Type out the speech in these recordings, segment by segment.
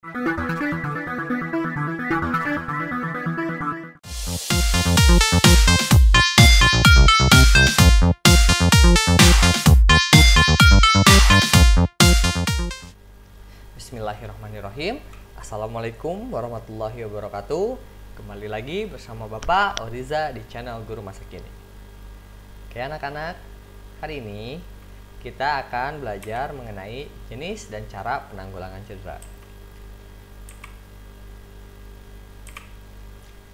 Bismillahirrahmanirrahim. Assalamualaikum warahmatullahi wabarakatuh. Kembali lagi bersama Bapak Oriza di channel Guru Masa Kini. Oke anak-anak, hari ini kita akan belajar mengenai jenis dan cara penanggulangan cedera.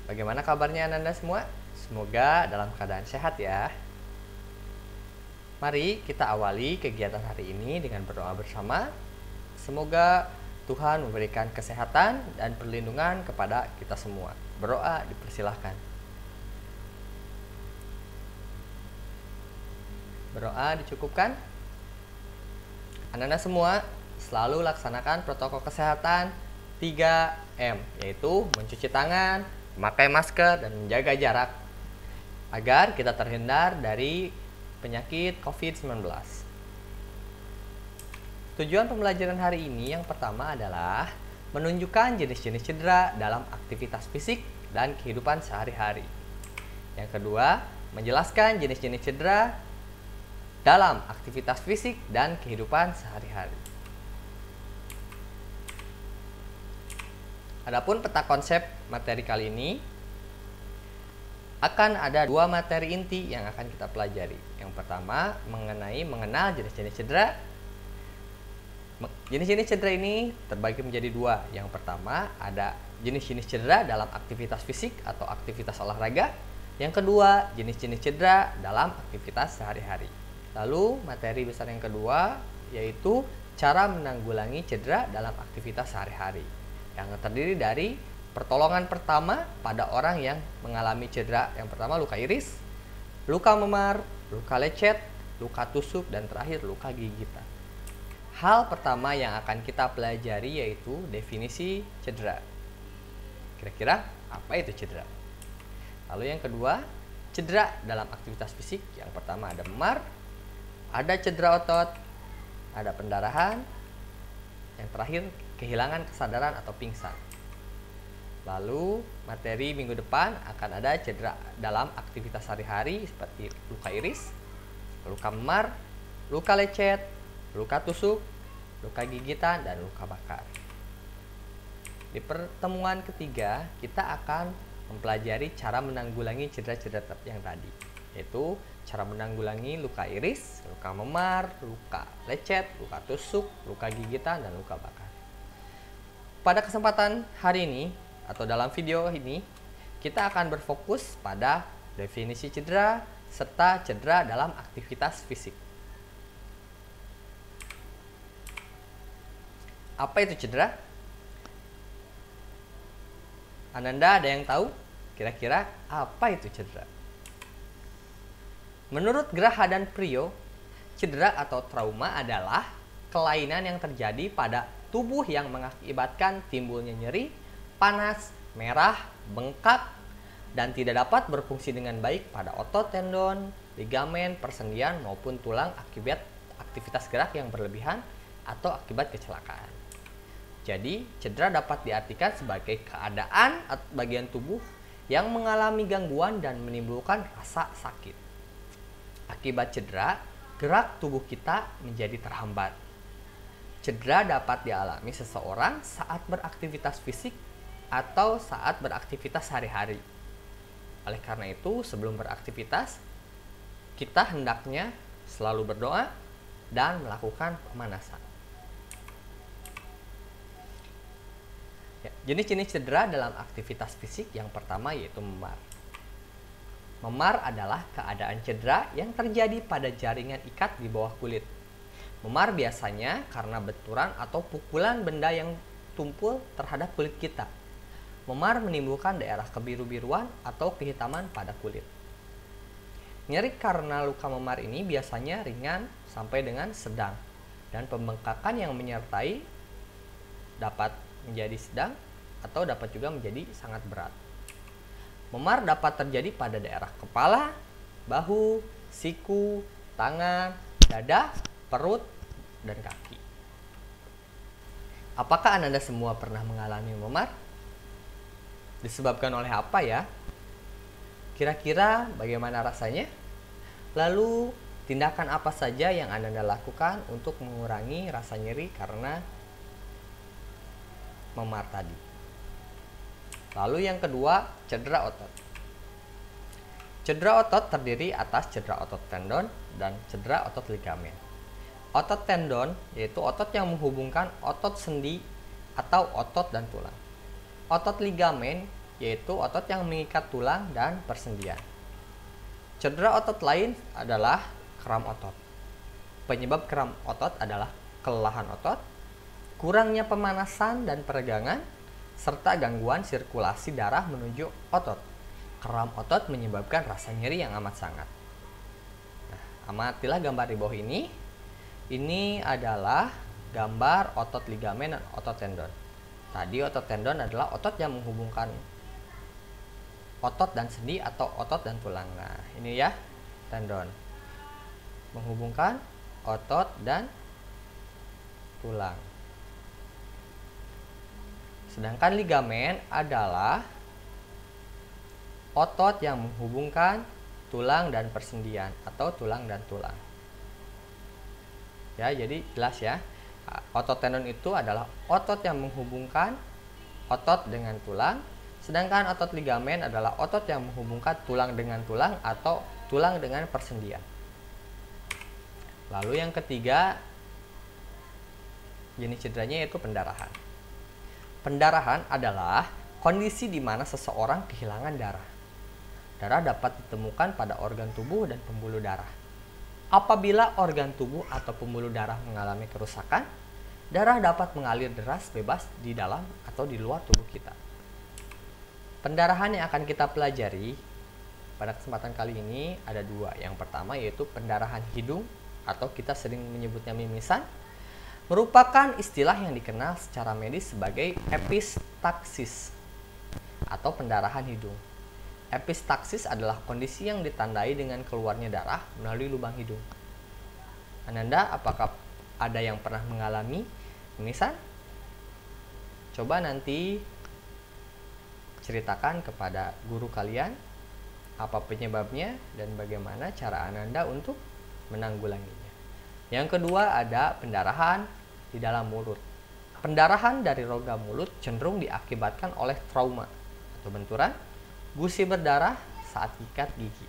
Bagaimana kabarnya Anda semua? Semoga dalam keadaan sehat ya. Mari kita awali kegiatan hari ini dengan berdoa bersama. Semoga Tuhan memberikan kesehatan dan perlindungan kepada kita semua. Berdoa dipersilahkan. Berdoa dicukupkan. Anak-anak semua selalu laksanakan protokol kesehatan 3M, yaitu mencuci tangan, memakai masker, dan menjaga jarak agar kita terhindar dari penyakit COVID-19. Tujuan pembelajaran hari ini yang pertama adalah menunjukkan jenis-jenis cedera dalam aktivitas fisik dan kehidupan sehari-hari. Yang kedua, menjelaskan jenis-jenis cedera dalam aktivitas fisik dan kehidupan sehari-hari. Adapun peta konsep materi kali ini akan ada dua materi inti yang akan kita pelajari. Yang pertama mengenal jenis-jenis cedera. Jenis-jenis cedera ini terbagi menjadi dua. Yang pertama ada jenis-jenis cedera dalam aktivitas fisik atau aktivitas olahraga. Yang kedua jenis-jenis cedera dalam aktivitas sehari-hari. Lalu materi besar yang kedua yaitu cara menanggulangi cedera dalam aktivitas sehari-hari, yang terdiri dari pertolongan pertama pada orang yang mengalami cedera. Yang pertama luka iris, luka memar, luka lecet, luka tusuk, dan terakhir luka gigitan. Hal pertama yang akan kita pelajari yaitu definisi cedera. Kira-kira apa itu cedera? Lalu yang kedua, cedera dalam aktivitas fisik. Yang pertama ada memar, ada cedera otot, ada pendarahan, yang terakhir kehilangan kesadaran atau pingsan. Lalu materi minggu depan akan ada cedera dalam aktivitas sehari-hari seperti luka iris, luka memar, luka lecet, luka tusuk, luka gigitan, dan luka bakar. Di pertemuan ketiga kita akan mempelajari cara menanggulangi cedera-cedera yang tadi, yaitu cara menanggulangi luka iris, luka memar, luka lecet, luka tusuk, luka gigitan, dan luka bakar. Pada kesempatan hari ini atau dalam video ini kita akan berfokus pada definisi cedera serta cedera dalam aktivitas fisik. Apa itu cedera? Ananda ada yang tahu? Kira-kira apa itu cedera? Menurut Graha dan Priyo, cedera atau trauma adalah kelainan yang terjadi pada tubuh yang mengakibatkan timbulnya nyeri, panas, merah, bengkak, dan tidak dapat berfungsi dengan baik pada otot, tendon, ligamen, persendian, maupun tulang akibat aktivitas gerak yang berlebihan atau akibat kecelakaan. Jadi, cedera dapat diartikan sebagai keadaan bagian tubuh yang mengalami gangguan dan menimbulkan rasa sakit. Akibat cedera, gerak tubuh kita menjadi terhambat. Cedera dapat dialami seseorang saat beraktivitas fisik atau saat beraktivitas sehari-hari. Oleh karena itu, sebelum beraktivitas, kita hendaknya selalu berdoa dan melakukan pemanasan. Jenis-jenis cedera dalam aktivitas fisik yang pertama yaitu memar. Memar adalah keadaan cedera yang terjadi pada jaringan ikat di bawah kulit. Memar biasanya karena benturan atau pukulan benda yang tumpul terhadap kulit kita. Memar menimbulkan daerah kebiru-biruan atau kehitaman pada kulit. Nyeri karena luka memar ini biasanya ringan sampai dengan sedang, dan pembengkakan yang menyertai dapat menjadi sedang atau dapat juga menjadi sangat berat. Memar dapat terjadi pada daerah kepala, bahu, siku, tangan, dada, perut, dan kaki. Apakah Ananda semua pernah mengalami memar? Disebabkan oleh apa ya? Kira-kira bagaimana rasanya? Lalu tindakan apa saja yang Ananda lakukan untuk mengurangi rasa nyeri karena memar tadi? Lalu yang kedua, cedera otot. Cedera otot terdiri atas cedera otot tendon dan cedera otot ligamen. Otot tendon yaitu otot yang menghubungkan otot sendi atau otot dan tulang. Otot ligamen yaitu otot yang mengikat tulang dan persendian. Cedera otot lain adalah kram otot. Penyebab kram otot adalah kelelahan otot, kurangnya pemanasan dan peregangan, serta gangguan sirkulasi darah menuju otot. Kram otot menyebabkan rasa nyeri yang amat sangat. Nah, amatilah gambar di bawah ini. Ini adalah gambar otot ligamen dan otot tendon. Tadi otot tendon adalah otot yang menghubungkan otot dan sendi atau otot dan tulang. Nah, ini ya tendon. Menghubungkan otot dan tulang. Sedangkan ligamen adalah otot yang menghubungkan tulang dan persendian atau tulang dan tulang. Ya, jadi jelas ya. Otot tendon itu adalah otot yang menghubungkan otot dengan tulang, sedangkan otot ligamen adalah otot yang menghubungkan tulang dengan tulang atau tulang dengan persendian. Lalu yang ketiga, jenis cederanya yaitu pendarahan. Pendarahan adalah kondisi di mana seseorang kehilangan darah. Darah dapat ditemukan pada organ tubuh dan pembuluh darah. Apabila organ tubuh atau pembuluh darah mengalami kerusakan, darah dapat mengalir deras bebas di dalam atau di luar tubuh kita. Pendarahan yang akan kita pelajari pada kesempatan kali ini ada dua. Yang pertama yaitu pendarahan hidung atau kita sering menyebutnya mimisan, merupakan istilah yang dikenal secara medis sebagai epistaksis atau pendarahan hidung. Epistaksis adalah kondisi yang ditandai dengan keluarnya darah melalui lubang hidung. Ananda, apakah ada yang pernah mengalami mimisan? Coba nanti ceritakan kepada guru kalian apa penyebabnya dan bagaimana cara Ananda untuk menanggulanginya. Yang kedua ada pendarahan di dalam mulut. Pendarahan dari rongga mulut cenderung diakibatkan oleh trauma atau benturan, gusi berdarah saat ikat gigi.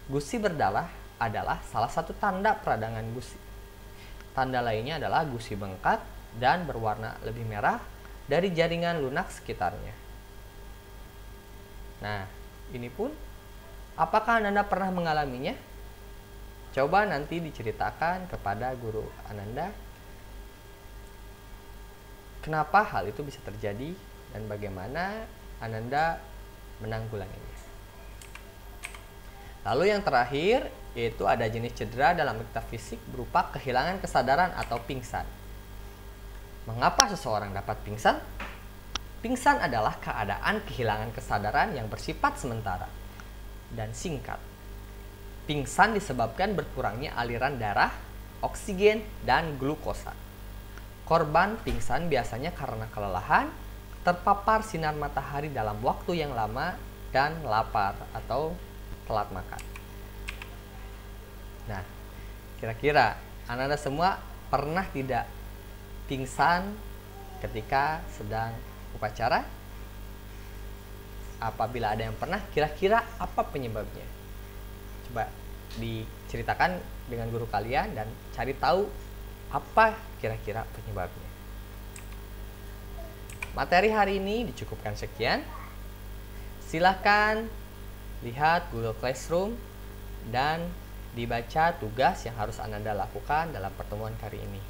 Gusi berdarah adalah salah satu tanda peradangan gusi. Tanda lainnya adalah gusi bengkak dan berwarna lebih merah dari jaringan lunak sekitarnya. Nah, ini pun apakah Ananda pernah mengalaminya? Coba nanti diceritakan kepada guru Ananda kenapa hal itu bisa terjadi dan bagaimana Ananda menanggulanginya. Lalu yang terakhir yaitu ada jenis cedera dalam aktivitas fisik berupa kehilangan kesadaran atau pingsan. Mengapa seseorang dapat pingsan? Pingsan adalah keadaan kehilangan kesadaran yang bersifat sementara dan singkat. Pingsan disebabkan berkurangnya aliran darah, oksigen, dan glukosa. Korban pingsan biasanya karena kelelahan, terpapar sinar matahari dalam waktu yang lama, dan lapar atau telat makan. Nah, kira-kira Ananda semua pernah tidak pingsan ketika sedang upacara? Apabila ada yang pernah, kira-kira apa penyebabnya? Coba diceritakan dengan guru kalian dan cari tahu apa kira-kira penyebabnya. Materi hari ini dicukupkan sekian. Silahkan lihat Google Classroom dan dibaca tugas yang harus Ananda lakukan dalam pertemuan kali ini.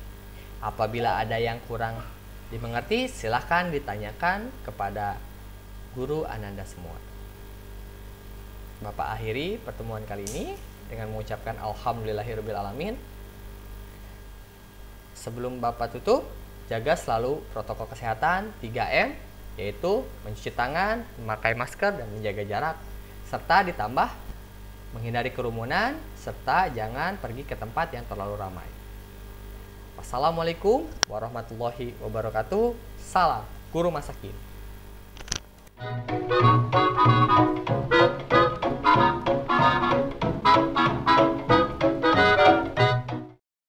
Apabila ada yang kurang dimengerti, silahkan ditanyakan kepada guru Ananda semua. Bapak akhiri pertemuan kali ini dengan mengucapkan alhamdulillahirrabbilalamin. Sebelum Bapak tutup, jaga selalu protokol kesehatan 3M, yaitu mencuci tangan, memakai masker, dan menjaga jarak, serta ditambah menghindari kerumunan, serta jangan pergi ke tempat yang terlalu ramai. Assalamualaikum warahmatullahi wabarakatuh. Salam Guru Masakin.